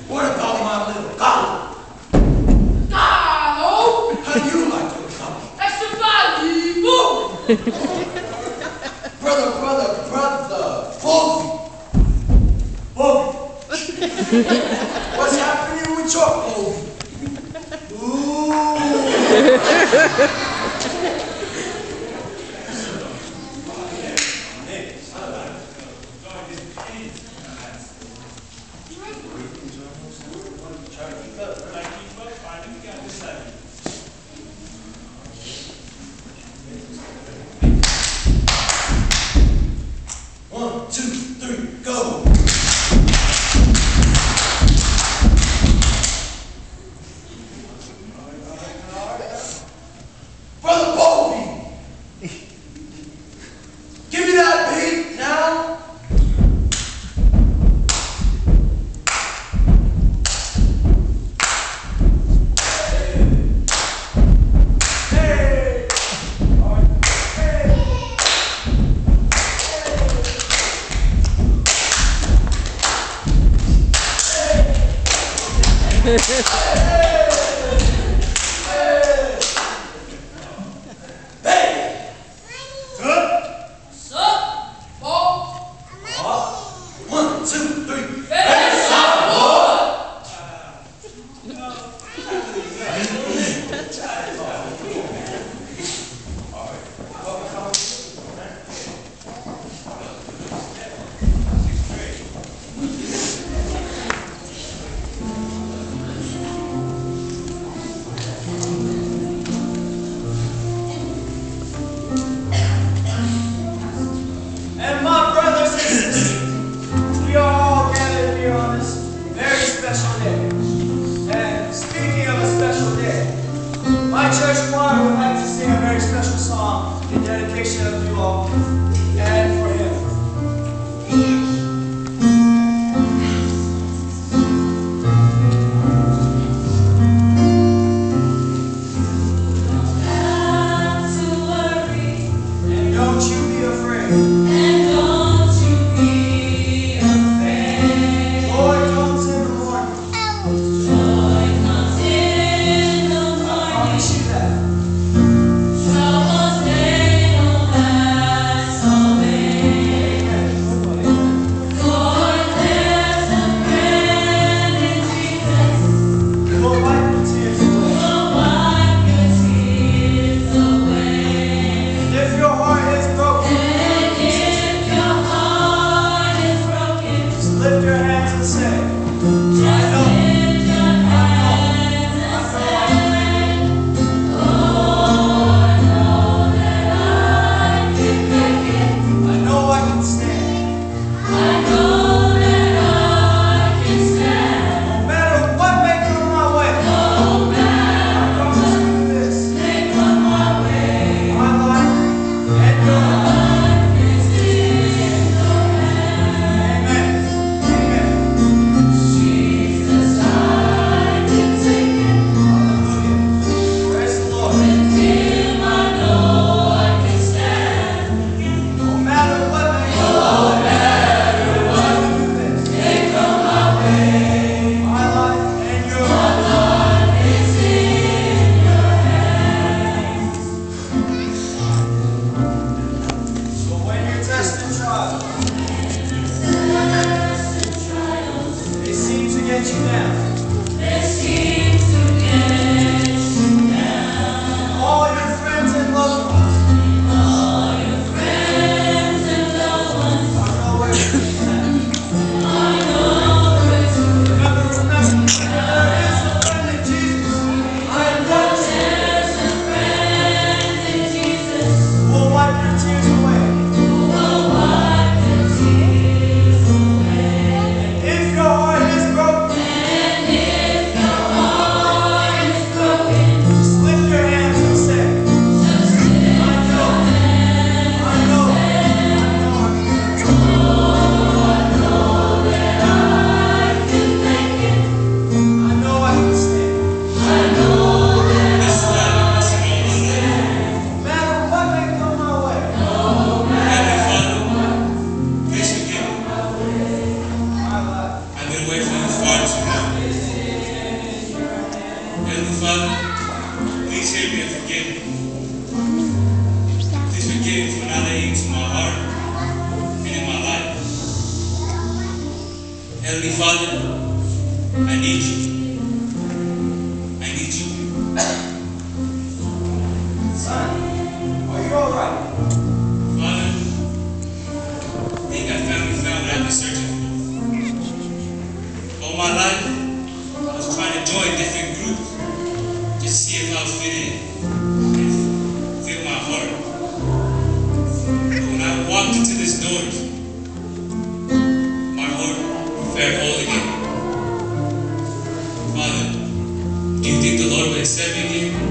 What about my little Aukalavou? How do you like your company? Extra valuable! Brother, Bobby. What's happening with your Bobby? Ooh. One, two, three, go! Brother Bobby! Give me that beat now! My church choir would like to sing a very special song in dedication of you all and for him. gave finale to my heart and in my life. Heavenly Father, I need you. I need you. Son, are you all right? Father, I think I finally found what I've been searching for. All my life, I was trying to join different groups just to see if I would fit in and feel my heart. But when I walked into this door, my heart felt whole again. Father, do you think the Lord will accept me again?